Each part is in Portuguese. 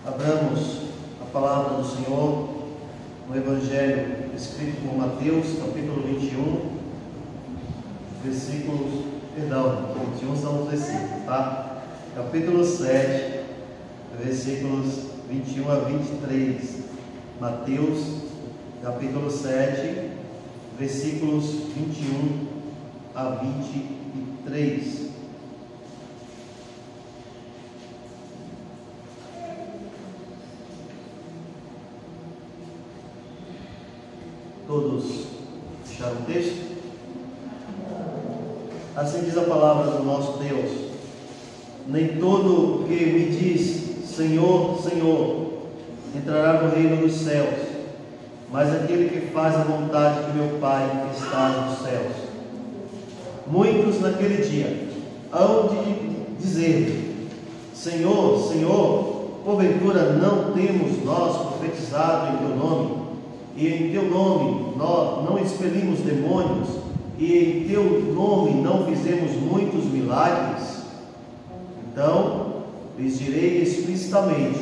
Abramos a palavra do Senhor no Evangelho escrito por Mateus, capítulo 21, versículos, 21 são os versículos, tá? Capítulo 7, versículos 21 a 23. Mateus, capítulo 7, versículos 21 a 23. Todos acharam o texto? Assim diz a palavra do nosso Deus: nem todo o que me diz Senhor, Senhor entrará no reino dos céus, mas aquele que faz a vontade de meu Pai que está nos céus. Muitos naquele dia hão de dizer: Senhor, Senhor, porventura não temos nós profetizado em teu nome? E em teu nome nós não expelimos demônios, e em teu nome não fizemos muitos milagres? Então lhes direi explicitamente: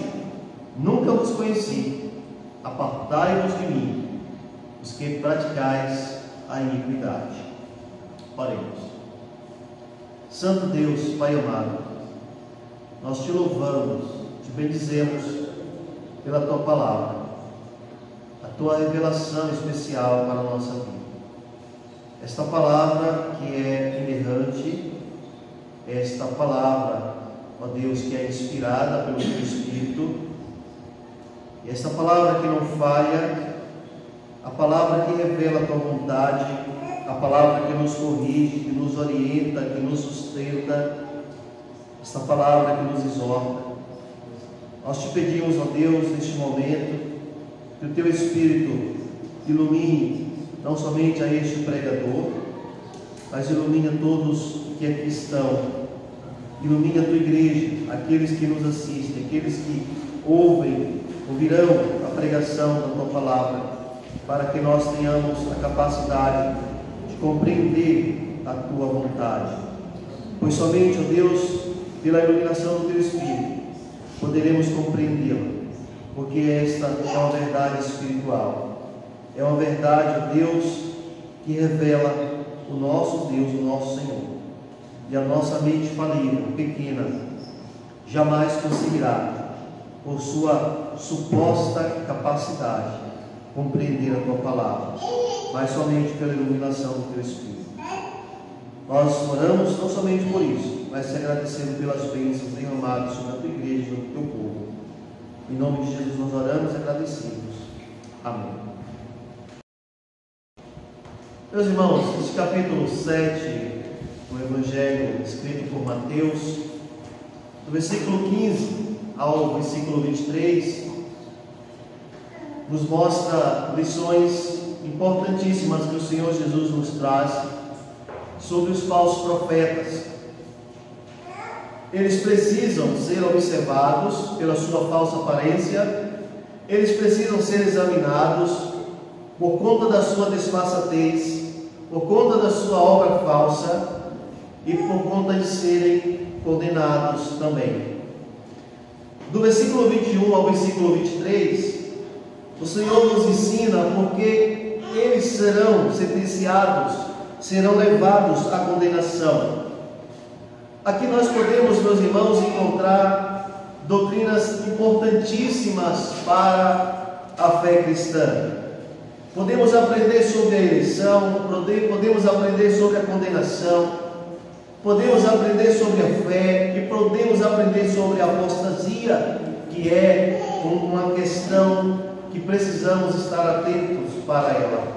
nunca vos conheci, apartai-vos de mim, os que praticais a iniquidade. Oremos. Santo Deus, Pai amado, nós te louvamos, te bendizemos pela tua palavra, a tua revelação especial para a nossa vida. Esta palavra que é inerrante, esta palavra, ó Deus, que é inspirada pelo teu Espírito, e esta palavra que não falha, a palavra que revela a tua vontade, a palavra que nos corrige, que nos orienta, que nos sustenta, esta palavra que nos exorta. Nós te pedimos, ó Deus, neste momento, que o teu Espírito ilumine não somente a este pregador, mas ilumine a todos que aqui estão, ilumine a tua igreja, aqueles que nos assistem, aqueles que ouvirão a pregação da tua palavra, para que nós tenhamos a capacidade de compreender a tua vontade, pois somente, ó Deus, pela iluminação do teu Espírito, poderemos compreendê-la, porque esta é uma verdade espiritual, é uma verdade, ó Deus, que revela o nosso Deus, o nosso Senhor, e a nossa mente falível, pequena, jamais conseguirá, por sua suposta capacidade, compreender a tua palavra, mas somente pela iluminação do teu Espírito. Nós oramos não somente por isso, mas te agradecendo pelas bênçãos derramadas sobre a tua igreja e sobre o teu povo. Em nome de Jesus nós oramos e agradecemos. Amém. Meus irmãos, este capítulo 7 do Evangelho escrito por Mateus, do versículo 15 ao versículo 23, nos mostra lições importantíssimas que o Senhor Jesus nos traz sobre os falsos profetas. Eles precisam ser observados pela sua falsa aparência, eles precisam ser examinados por conta da sua desfaçatez, por conta da sua obra falsa e por conta de serem condenados também. Do versículo 21 ao versículo 23, o Senhor nos ensina porque eles serão sentenciados, serão levados à condenação. Aqui nós podemos, meus irmãos, encontrar doutrinas importantíssimas para a fé cristã. Podemos aprender sobre a eleição, podemos aprender sobre a condenação, podemos aprender sobre a fé e podemos aprender sobre a apostasia, que é uma questão que precisamos estar atentos para ela.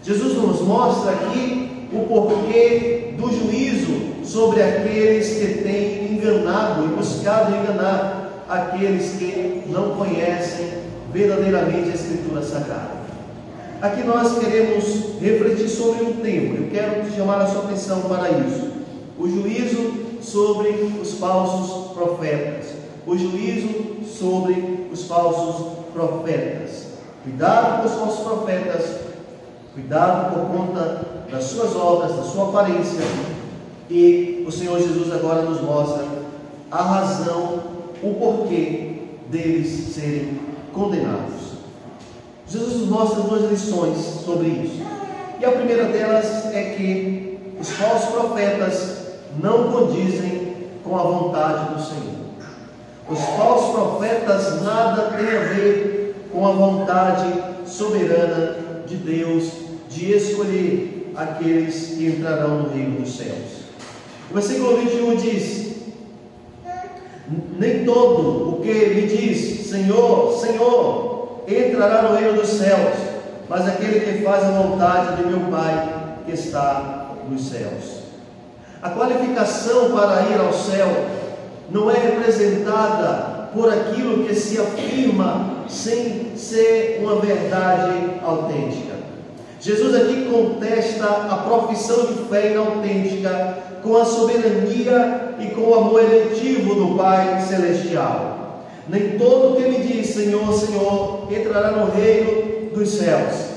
Jesus nos mostra aqui o porquê do juízo sobre aqueles que têm enganado e buscado enganar aqueles que não conhecem verdadeiramente a Escritura Sagrada. Aqui nós queremos refletir sobre um tema. Eu quero chamar a sua atenção para isso: o juízo sobre os falsos profetas. O juízo sobre os falsos profetas. Cuidado com os falsos profetas, cuidado por conta das suas obras, da sua aparência. E o Senhor Jesus agora nos mostra a razão, o porquê deles serem condenados. Jesus nos mostra duas lições sobre isso. E a primeira delas é que os falsos profetas não condizem com a vontade do Senhor. Os falsos profetas nada têm a ver com a vontade soberana de Deus de escolher aqueles que entrarão no reino dos céus. O versículo 21 diz: nem todo o que me diz Senhor, Senhor, entrará no reino dos céus, mas aquele que faz a vontade de meu Pai que está nos céus. A qualificação para ir ao céu não é representada por aquilo que se afirma sem ser uma verdade autêntica. Jesus aqui contesta a profissão de fé inautêntica com a soberania e com o amor eletivo do Pai Celestial. Nem todo que me diz Senhor, Senhor, entrará no reino dos céus.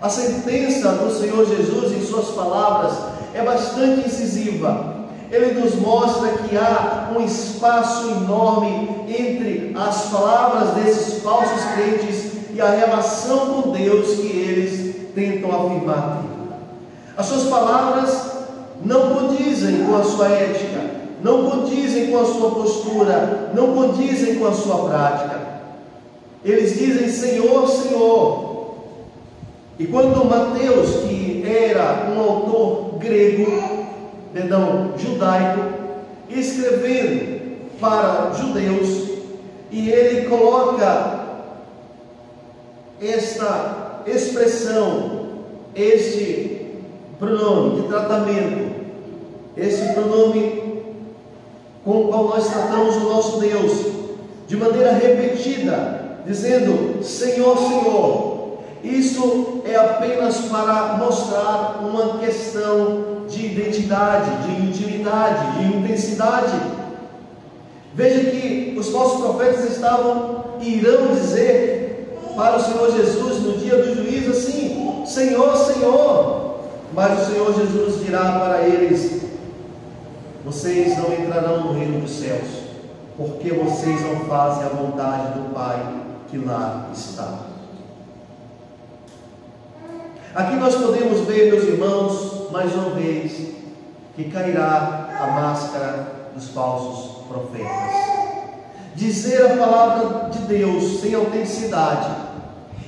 A sentença do Senhor Jesus em suas palavras é bastante incisiva. Ele nos mostra que há um espaço enorme entre as palavras desses falsos crentes e a relação com Deus que eles tentam afirmar ter. As suas palavras não condizem com a sua ética, não condizem com a sua postura, não condizem com a sua prática. Eles dizem Senhor, Senhor. E quando Mateus, que era um autor judaico, escrevendo para judeus, e ele coloca esta expressão, este pronome de tratamento, esse pronome com o qual nós tratamos o nosso Deus, de maneira repetida, dizendo Senhor, Senhor. Isso é apenas para mostrar uma questão de identidade, de intimidade, de intensidade. Veja que os falsos profetas irão dizer para o Senhor Jesus no dia do juízo assim: Senhor, Senhor. Mas o Senhor Jesus dirá para eles: vocês não entrarão no reino dos céus, porque vocês não fazem a vontade do Pai que lá está. Aqui nós podemos ver, meus irmãos, mais uma vez, que cairá a máscara dos falsos profetas. Dizer a palavra de Deus sem autenticidade,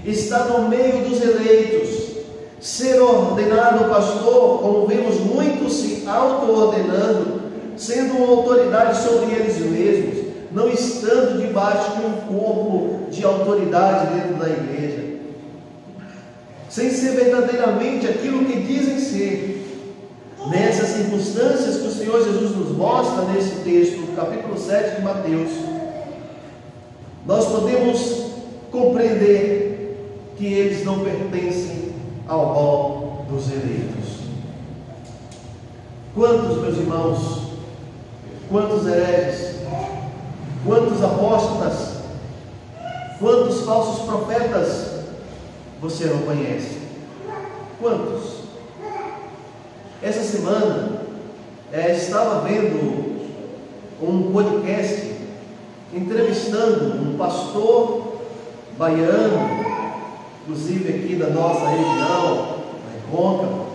estar no meio dos eleitos, ser ordenado pastor, como vemos muitos se auto-ordenando, sendo uma autoridade sobre eles mesmos, não estando debaixo de um corpo de autoridade dentro da igreja, sem ser verdadeiramente aquilo que dizem ser. Nessas circunstâncias que o Senhor Jesus nos mostra nesse texto, no capítulo 7 de Mateus, nós podemos compreender que eles não pertencem ao rol dos eleitos. Quantos, meus irmãos, quantos hereges, quantos apóstatas, quantos falsos profetas você não conhece? Quantos? Essa semana estava vendo um podcast entrevistando um pastor baiano, inclusive aqui da nossa região, Recôncavo,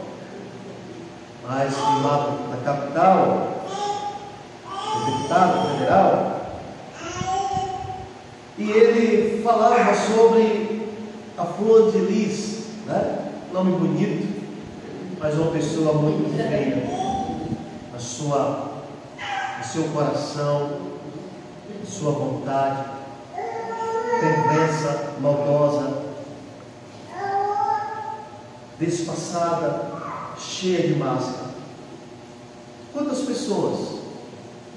mas lá da capital, deputado federal, e ele falava sobre a Flor de Lis, né? Nome bonito, mas uma pessoa muito feia. O seu coração, a sua vontade, perversa, maldosa, despassada, cheia de máscara. Quantas pessoas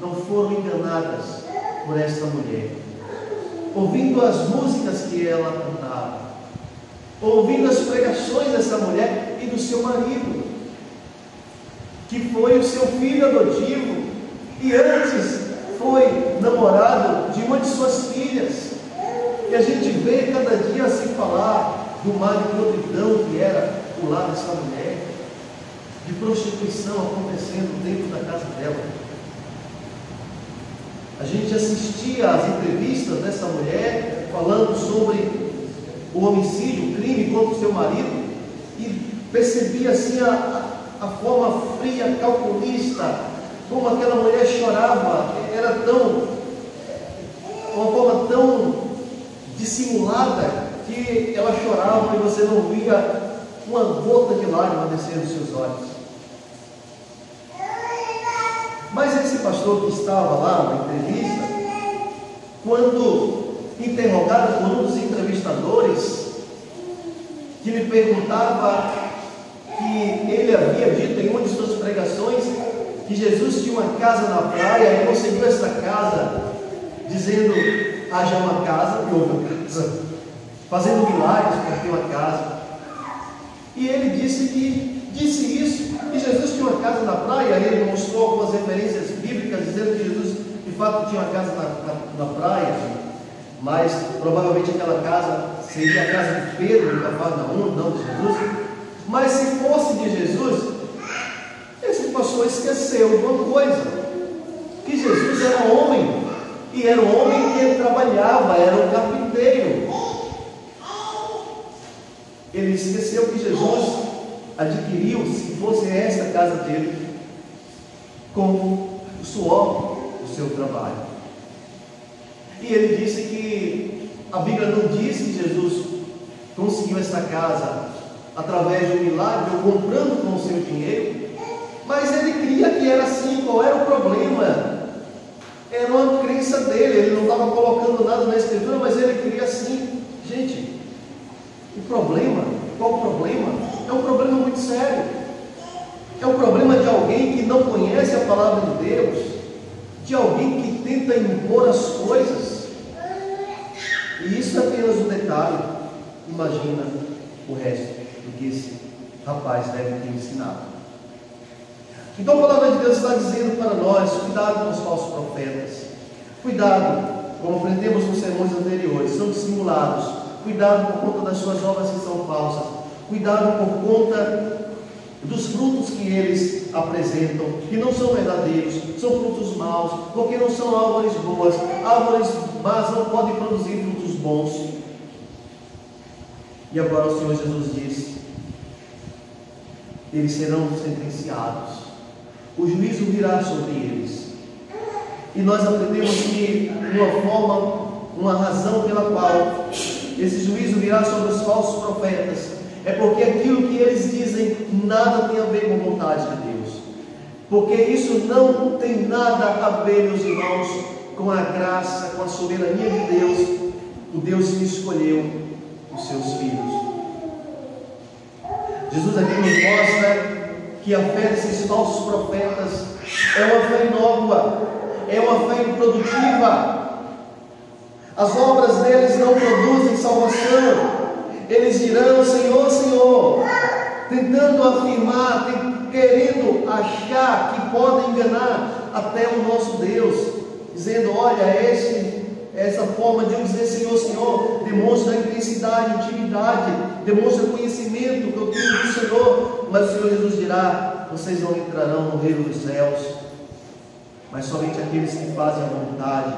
não foram enganadas por esta mulher, ouvindo as músicas que ela cantava, ouvindo as pregações dessa mulher e do seu marido, que foi o seu filho adotivo e antes foi namorado de uma de suas filhas. E a gente vê cada dia se falar do mar de podridão que era o lar dessa mulher, de prostituição acontecendo dentro da casa dela. A gente assistia às entrevistas dessa mulher falando sobre o homicídio, o crime contra o seu marido, e percebia assim a forma fria, calculista, como aquela mulher chorava. Era uma forma tão dissimulada que ela chorava e você não via uma gota de lágrima descer dos seus olhos. Mas esse pastor que estava lá na entrevista, quando interrogado por um dos entrevistadores, que lhe perguntava que ele havia dito em uma de suas pregações que Jesus tinha uma casa na praia e conseguiu essa casa, dizendo: haja uma casa, e houve uma casa, fazendo milagres para ter uma casa. E ele disse isso, que Jesus tinha uma casa na praia. Ele mostrou algumas referências bíblicas dizendo que Jesus de fato tinha uma casa na praia, mas provavelmente aquela casa seria a casa de Pedro, em Cafarnaum, não de Jesus. Mas se fosse de Jesus, esse pastor esqueceu de uma coisa: que Jesus era homem, e era um homem que trabalhava, era um carpinteiro. Ele esqueceu que Jesus adquiriu, se fosse essa a casa dele, com o suor do seu trabalho. E ele disse que a Bíblia não diz que Jesus conseguiu essa casa através de um milagre ou comprando com o seu dinheiro, mas ele cria que era assim. Qual era o problema? Era uma crença dele, ele não estava colocando nada na Escritura, mas ele cria assim. Gente, qual o problema? É um problema muito sério. É um problema de alguém que não conhece a palavra de Deus, de alguém que tenta impor as coisas. E isso é apenas um detalhe. Imagina o resto do que esse rapaz deve ter ensinado. Então a palavra de Deus está dizendo para nós: cuidado com os falsos profetas, cuidado, como aprendemos nos sermões anteriores, são dissimulados. Cuidado por conta das suas obras que são falsas, cuidado por conta dos frutos que eles apresentam, que não são verdadeiros, são frutos maus, porque não são árvores boas. Árvores más não podem produzir frutos bons. E agora o Senhor Jesus diz: eles serão sentenciados, o juízo virá sobre eles. E nós aprendemos que uma razão pela qual esse juízo virá sobre os falsos profetas é porque aquilo que eles dizem nada tem a ver com a vontade de Deus, porque isso não tem nada a ver, meus irmãos, com a graça, com a soberania de Deus, o Deus que escolheu os seus filhos. Jesus aqui nos mostra que a fé desses falsos profetas é uma fé inócua, é uma fé improdutiva. As obras deles não produzem salvação. Eles dirão: Senhor, Senhor, tentando afirmar, querendo achar que podem enganar até o nosso Deus, dizendo: olha, essa forma de eu dizer Senhor, Senhor, demonstra intensidade, intimidade, demonstra conhecimento que eu tenho do Senhor. Mas o Senhor Jesus dirá: vocês não entrarão no reino dos céus, mas somente aqueles que fazem a vontade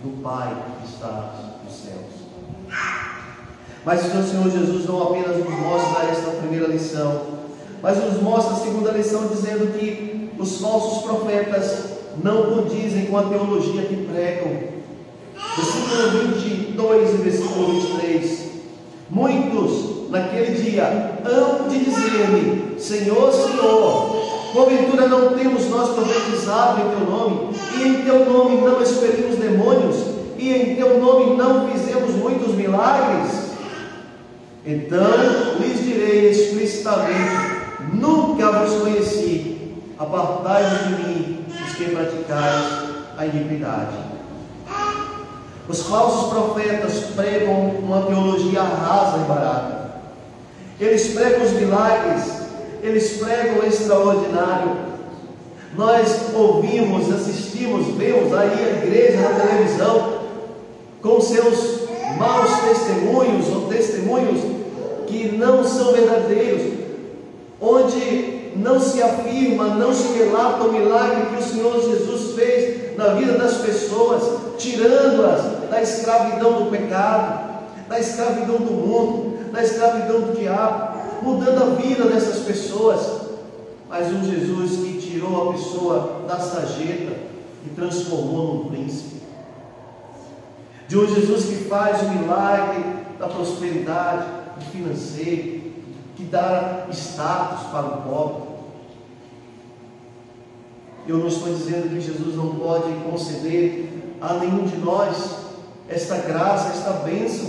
do Pai que está nos céus. Mas o Senhor Jesus não apenas nos mostra esta primeira lição, mas nos mostra a segunda lição, dizendo que os falsos profetas não condizem com a teologia que pregam. Versículo 22 e versículo 23: muitos naquele dia hão de dizer-me: Senhor, Senhor, porventura não temos nós profetizado em teu nome, e em teu nome não expelimos demônios, e em teu nome não fizemos muitos milagres? Então lhes direi explicitamente: nunca vos conheci, apartai-vos de mim, os que praticais a iniquidade. Os falsos profetas pregam uma teologia rasa e barata. Eles pregam os milagres, eles pregam o extraordinário. Nós ouvimos, assistimos, vemos aí a igreja na televisão com seus maus testemunhos ou testemunhos que não são verdadeiros, onde não se afirma, não se relata o milagre que o Senhor Jesus fez na na vida das pessoas, tirando-as da escravidão do pecado, da escravidão do mundo, da escravidão do diabo, mudando a vida dessas pessoas. Mas um Jesus que tirou a pessoa da sarjeta e transformou num príncipe. De um Jesus que faz o milagre da prosperidade, do financeiro, que dá status para o pobre. Eu não estou dizendo que Jesus não pode conceder a nenhum de nós esta graça, esta bênção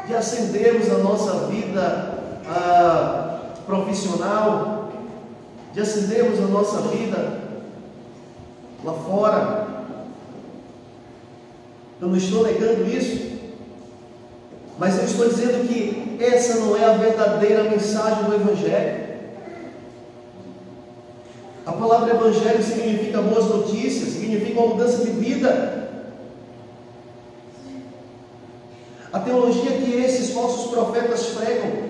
de ascendermos a nossa vida profissional, de ascendermos a nossa vida lá fora. Eu não estou negando isso, mas eu estou dizendo que essa não é a verdadeira mensagem do Evangelho. A palavra Evangelho significa boas notícias, significa uma mudança de vida. A teologia que esses falsos profetas pregam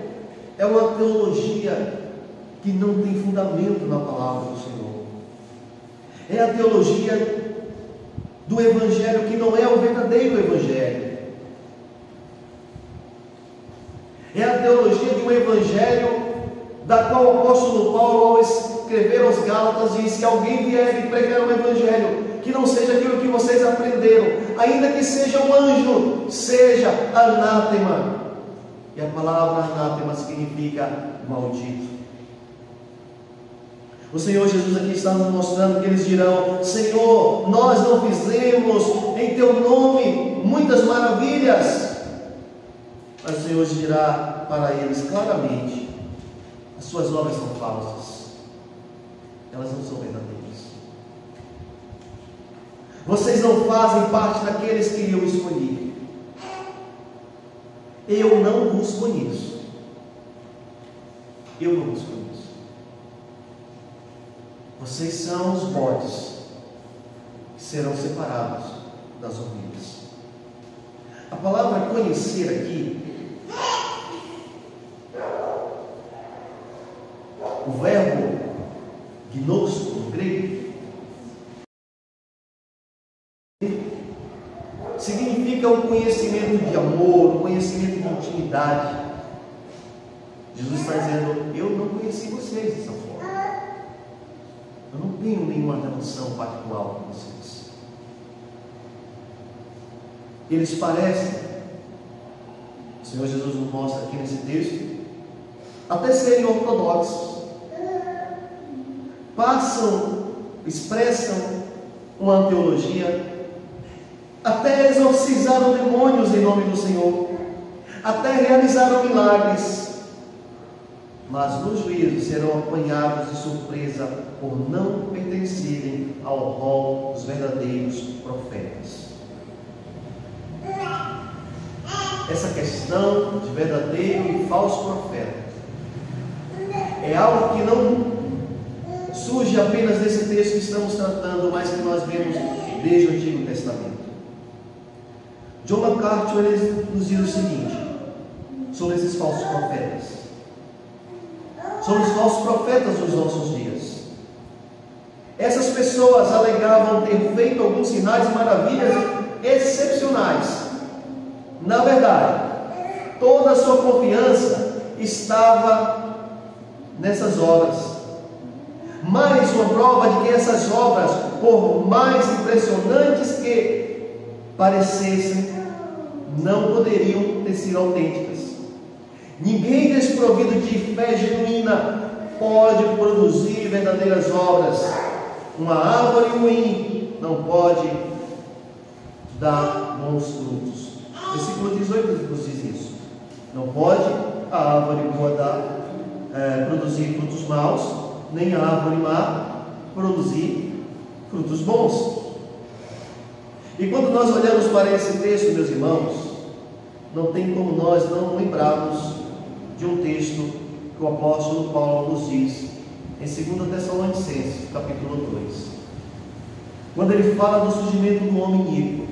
é uma teologia que não tem fundamento na palavra do Senhor. É a teologia do Evangelho que não é o verdadeiro Evangelho. É a teologia de um Evangelho da qual o apóstolo Paulo, ao escrever aos Gálatas, diz: se alguém vier e pregar um Evangelho que não seja aquilo que vocês aprenderam, ainda que seja um anjo, seja anátema. E a palavra anátema significa maldito. O Senhor Jesus aqui está nos mostrando que eles dirão: Senhor, nós não fizemos em Teu nome muitas maravilhas. Mas o Senhor dirá para eles claramente: as suas obras são falsas, elas não são verdadeiras. Vocês não fazem parte daqueles que eu escolhi. Eu não vos conheço. Eu não vos conheço. Vocês são os bodes que serão separados das ovelhas. A palavra conhecer aqui, o verbo gnosko no grego, significa um conhecimento de amor, um conhecimento de intimidade. Jesus está dizendo: eu não conheci vocês dessa forma. Eu não tenho nenhuma relação particular com vocês. Eles parecem, o Senhor Jesus nos mostra aqui nesse texto, até serem ortodoxos. Expressam uma teologia, até exorcizaram demônios em nome do Senhor, até realizaram milagres, mas no juízo serão apanhados de surpresa por não pertencerem ao rol dos verdadeiros profetas. Essa questão de verdadeiro e falso profeta é algo que não surge apenas nesse texto que estamos tratando, mas que nós vemos desde o Antigo Testamento. John MacArthur nos diz o seguinte sobre esses falsos profetas. São os falsos profetas dos nossos dias. Essas pessoas alegavam ter feito alguns sinais e maravilhas excepcionais. Na verdade, toda a sua confiança estava nessas obras. Mais uma prova de que essas obras, por mais impressionantes que parecessem, não poderiam ter sido autênticas. Ninguém desprovido de fé genuína pode produzir verdadeiras obras. Uma árvore ruim não pode dar bons frutos. Versículo 18 nos diz isso. Não pode a árvore boa produzir frutos maus, nem a árvore má produzir frutos bons. E quando nós olhamos para esse texto, meus irmãos, não tem como nós não lembrarmos de um texto que o apóstolo Paulo nos diz em 2 Tessalonicenses, capítulo 2, quando ele fala do surgimento do homem iníquo,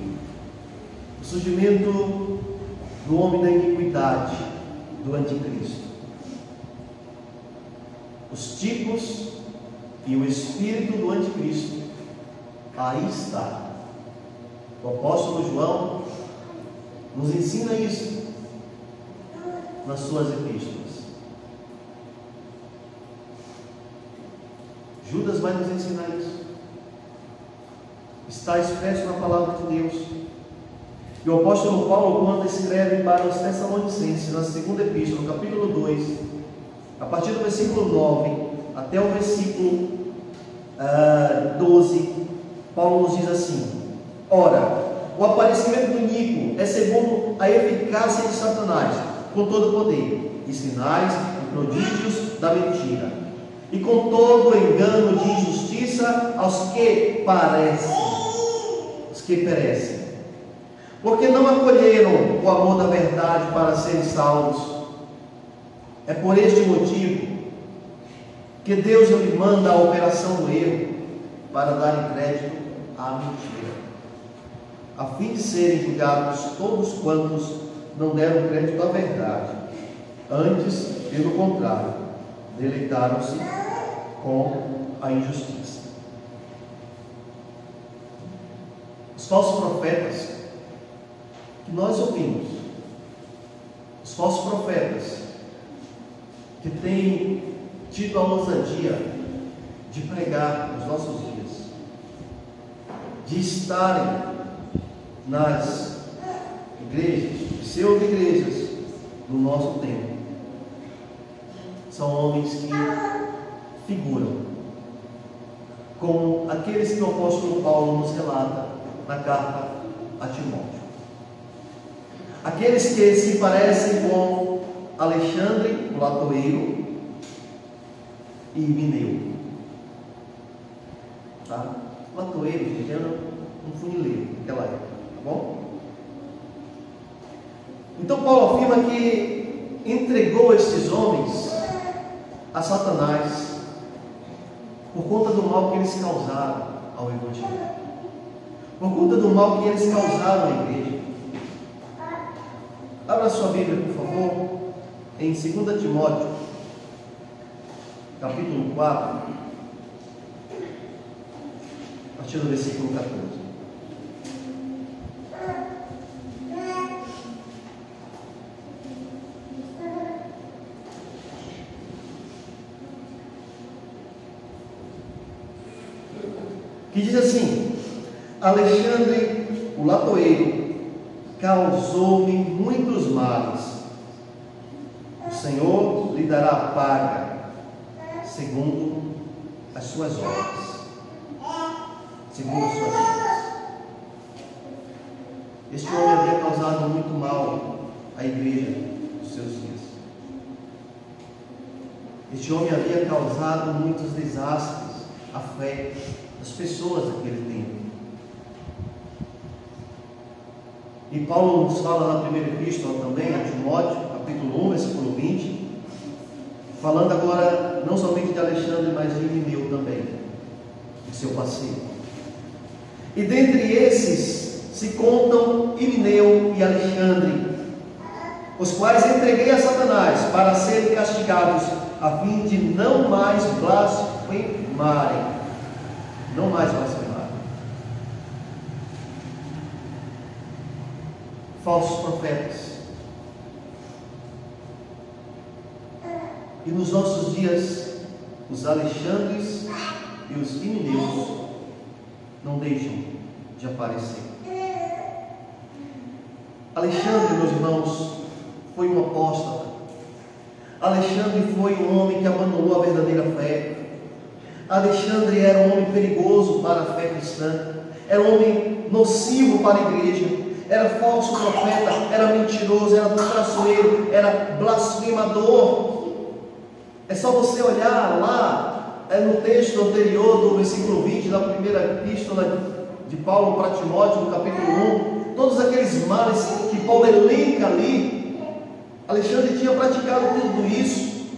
o surgimento do homem da iniquidade, do anticristo. Os tipos e o espírito do anticristo aí está. O apóstolo João nos ensina isso nas suas epístolas. Judas vai nos ensinar isso. Está expresso na palavra de Deus. E o apóstolo Paulo, quando escreve para os Tessalonicenses, na segunda epístola, no capítulo 2, a partir do versículo 9 até o versículo 12, Paulo nos diz assim: ora, o aparecimento do iníquo é segundo a eficácia de Satanás, com todo o poder, e sinais e prodígios da mentira, e com todo o engano de injustiça aos que perecem, porque não acolheram o amor da verdade para serem salvos. É por este motivo que Deus lhe manda a operação do erro, para dar crédito à mentira, a fim de serem julgados todos quantos não deram crédito à verdade, antes, pelo contrário, deleitaram-se com a injustiça. Os falsos profetas que nós ouvimos, os falsos profetas que têm tido a ousadia de pregar nos nossos dias, de estarem nas igrejas, pseudo-igrejas do nosso tempo, são homens que figuram como aqueles que o apóstolo Paulo nos relata na carta a Timóteo. Aqueles que se parecem com Alexandre, o latoeiro, e Himeneu. Tá? Latoeiro, gente, era um funileiro naquela época, tá bom? Então Paulo afirma que entregou estes homens a Satanás por conta do mal que eles causaram ao Evangelho, por conta do mal que eles causaram à igreja. Abra sua Bíblia, por favor, em 2 Timóteo, capítulo 4, a partir do versículo 14. Que diz assim: Alexandre, o latoeiro, causou-me muitos males. O Senhor lhe dará a paga segundo as suas obras. Segundo as suas obras. Este homem havia causado muito mal à igreja dos seus dias. Este homem havia causado muitos desastres à fé das pessoas daquele tempo. E Paulo nos fala na primeira epístola também, a Timóteo, capítulo 1, versículo 20, falando agora não somente de Alexandre, mas de Himeneu também, de seu parceiro. E dentre esses se contam Himeneu e Alexandre, os quais entreguei a Satanás para serem castigados, a fim de não mais blasfemarem. Não mais blasfemarem. Falsos profetas. E nos nossos dias, os Alexandres e os Himeneus não deixam de aparecer. Alexandre, meus irmãos, foi um apóstolo. Alexandre foi um homem que abandonou a verdadeira fé. Alexandre era um homem perigoso para a fé cristã. Era um homem nocivo para a igreja. Era falso profeta, era mentiroso, era traiçoeiro, era blasfemador. É só você olhar lá no texto anterior do versículo 20 da primeira epístola de Paulo para Timóteo, no capítulo 1, todos aqueles males que Paulo elenca ali. Alexandre tinha praticado tudo isso.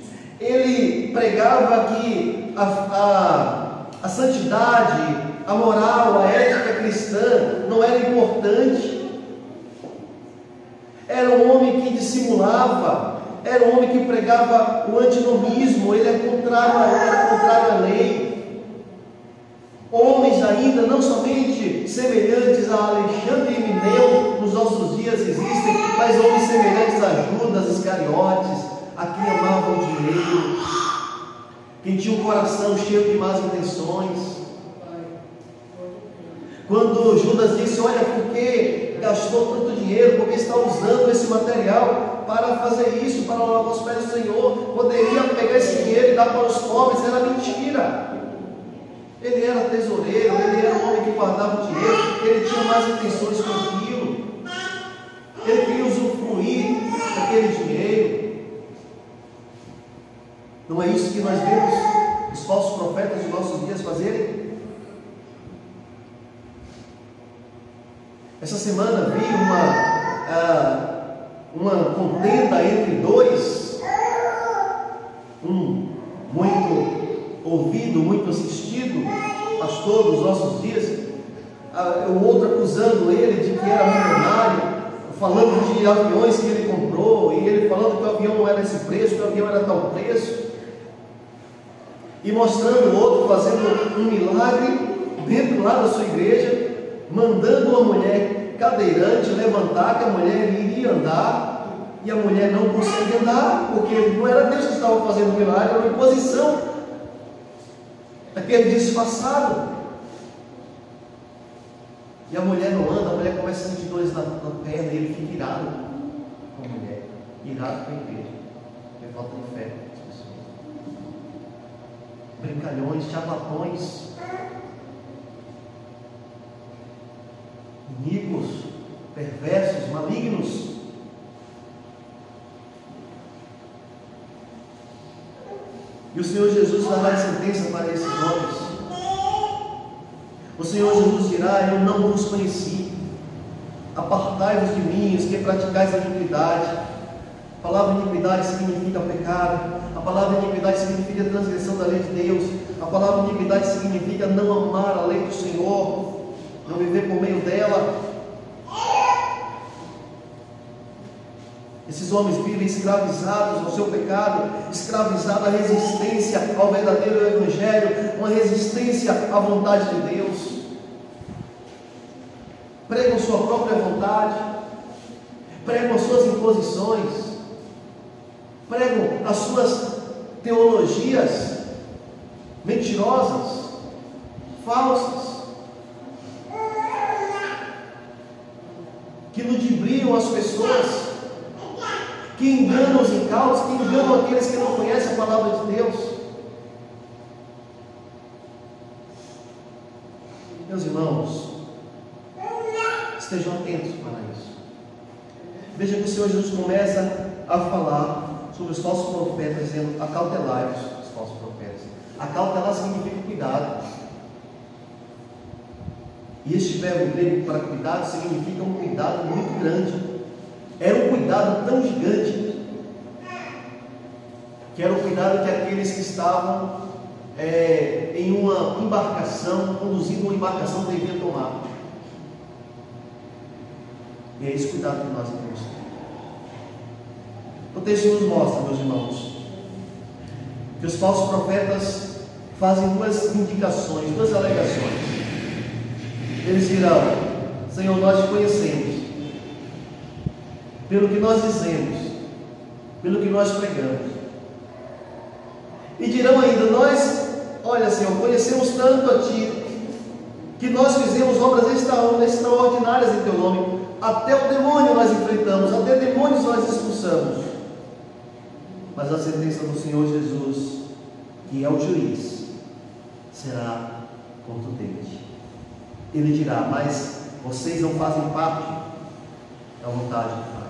Ele pregava que a santidade, a moral, a ética cristã não era importante. Era um homem que dissimulava, era um homem que pregava o antinomismo, ele era contrário à lei. Homens ainda não somente semelhantes semelhantes a Alexandre e Mineu nos nossos dias existem, mas homens semelhantes a Judas Iscariotes, a quem amava o dinheiro, quem tinha um coração cheio de más intenções. Quando Judas disse: olha, por que gastou tanto dinheiro, por que está usando esse material para fazer isso, para lavar os pés do Senhor, poderia pegar esse dinheiro e dar para os pobres, era mentira. Ele era tesoureiro, ele era um homem que guardava o dinheiro, ele tinha más intenções com aquilo, ele queria usufruir daquele dinheiro. Não é isso que nós vemos os falsos profetas de nossos dias fazerem? Essa semana vi uma contenda entre dois, um muito ouvido, muito assistido, pastor dos nossos dias, o outro acusando ele de que era milionário, falando de aviões que ele comprou, e ele falando que o avião não era esse preço, que o avião era tal preço, e mostrando o outro fazendo um milagre dentro lá da sua igreja, mandando uma mulher cadeirante levantar, que a mulher iria andar, e a mulher não consegue andar, porque não era Deus que estava fazendo o milagre, era uma imposição, aquele disfarçado. E a mulher não anda, a mulher começa a sentir dores na perna, e ele fica irado com a mulher, irado com a igreja, porque falta de fé das pessoas. Brincalhões, charlatões, iníquos, perversos, malignos. E o Senhor Jesus dará sentença para esses homens. O Senhor Jesus dirá: eu não vos conheci, apartai-vos de mim, os que praticais a iniquidade. A palavra iniquidade significa pecado, a palavra iniquidade significa transgressão da lei de Deus, a palavra iniquidade significa não amar a lei do Senhor, não viver por meio dela. Esses homens vivem escravizados ao seu pecado, escravizados à resistência ao verdadeiro Evangelho, uma resistência à vontade de Deus. Pregam sua própria vontade, pregam suas imposições, pregam as suas teologias mentirosas, falsas, que ludibriam as pessoas, que enganam os incautos, que enganam aqueles que não conhecem a palavra de Deus. Meus irmãos, estejam atentos para isso. Veja que o Senhor Jesus começa a falar sobre os falsos profetas, dizendo: acautelai-vos, os falsos profetas. Acautelar significa cuidado. E este verbo grego para cuidado significa um cuidado muito grande. Era um cuidado tão gigante, que era o cuidado que aqueles que estavam em uma embarcação, conduzindo uma embarcação, deviam tomar. E é esse cuidado que nós devemos ter. O texto nos mostra, meus irmãos, que os falsos profetas fazem duas indicações, duas alegações. Eles dirão: Senhor, nós te conhecemos pelo que nós dizemos, pelo que nós pregamos. E dirão ainda: nós, olha, Senhor, conhecemos tanto a Ti, que nós fizemos obras extraordinárias em Teu nome, até o demônio nós enfrentamos, até demônios nós expulsamos. Mas a sentença do Senhor Jesus, que é o juiz, será contundente. Ele dirá: mas vocês não fazem parte da vontade do Pai.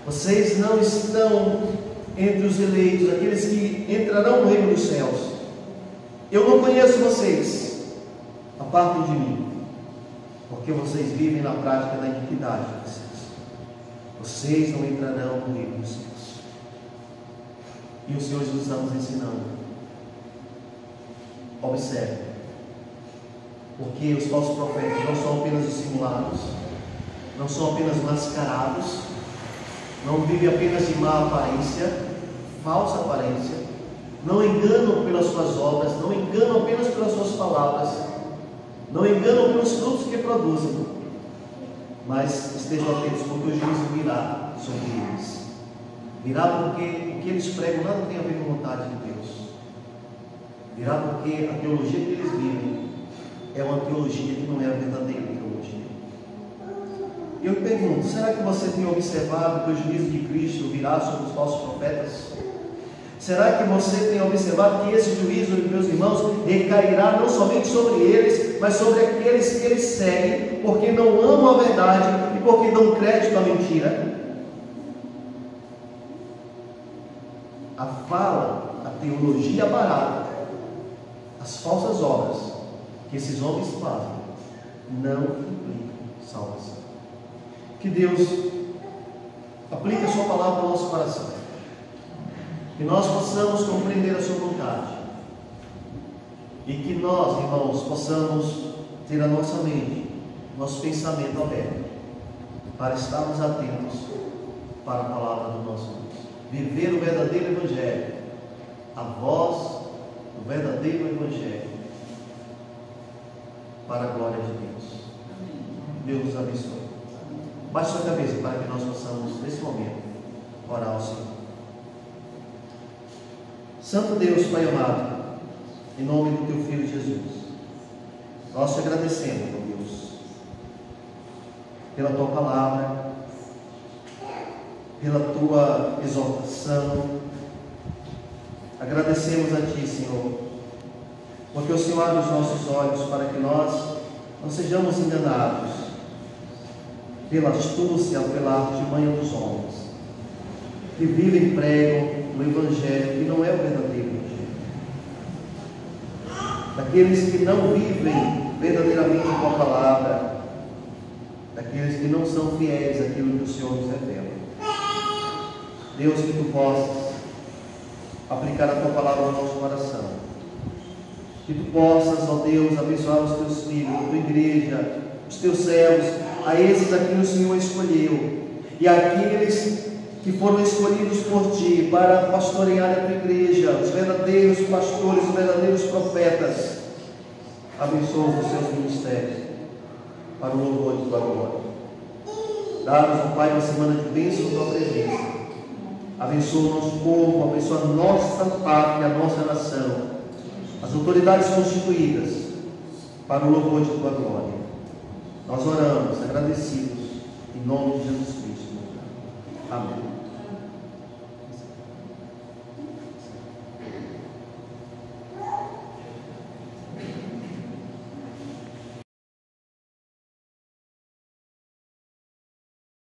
Vocês não estão entre os eleitos, aqueles que entrarão no reino dos céus. Eu não conheço vocês, apartem de mim, porque vocês vivem na prática da iniquidade de vocês. Vocês não entrarão no reino dos céus. E o Senhor Jesus está nos ensinando: observe, porque os falsos profetas não são apenas dissimulados, não são apenas mascarados, não vivem apenas de má aparência, falsa aparência, não enganam pelas suas obras, não enganam apenas pelas suas palavras, Não enganam pelos frutos que produzem, mas estejam atentos, porque o juízo virá sobre eles. Virá porque o que eles pregam nada tem a ver com a vontade de Deus. Virá porque a teologia que eles vivem é uma teologia que não é a verdadeira teologia. Eu me pergunto, será que você tem observado que o juízo de Cristo virá sobre os falsos profetas? Será que você tem observado que esse juízo, meus irmãos, recairá não somente sobre eles, mas sobre aqueles que eles seguem, porque não amam a verdade e porque dão crédito à mentira? A fala, a teologia barata, as falsas obras que esses homens fazem, não implicam salvação. Que Deus aplique a sua palavra no nosso coração. Que nós possamos compreender a sua vontade. E que nós, irmãos, possamos ter a nossa mente, nosso pensamento aberto, para estarmos atentos para a palavra do nosso Deus. Viver o verdadeiro Evangelho, a voz do verdadeiro Evangelho, para a glória de Deus. Deus nos abençoe. Baixe sua cabeça para que nós possamos, nesse momento, orar ao Senhor. Santo Deus, Pai amado, em nome do Teu Filho Jesus, nós te agradecemos, meu Deus, pela Tua palavra, pela Tua exortação. Agradecemos a Ti, Senhor, porque o Senhor abre os nossos olhos para que nós não sejamos enganados pela astúcia, pela artimanha dos homens, que vivem e pregam o Evangelho que não é o verdadeiro Evangelho, daqueles que não vivem verdadeiramente com a palavra, daqueles que não são fiéis àquilo que o Senhor nos revela. Deus, que Tu possas aplicar a Tua palavra ao nosso coração, que Tu possas, ó Deus, abençoar os Teus filhos, a Tua igreja, os Teus servos, a esses a quem o Senhor escolheu, e aqueles que foram escolhidos por Ti para pastorear a Tua igreja, os verdadeiros pastores, os verdadeiros profetas. Abençoa os seus ministérios para o louvor de Tua glória. Dá-nos, ó Pai, uma semana de bênção Tua presença. Abençoa o nosso povo, abençoa a nossa pátria, a nossa nação, as autoridades constituídas para o louvor de Tua glória. Nós oramos agradecidos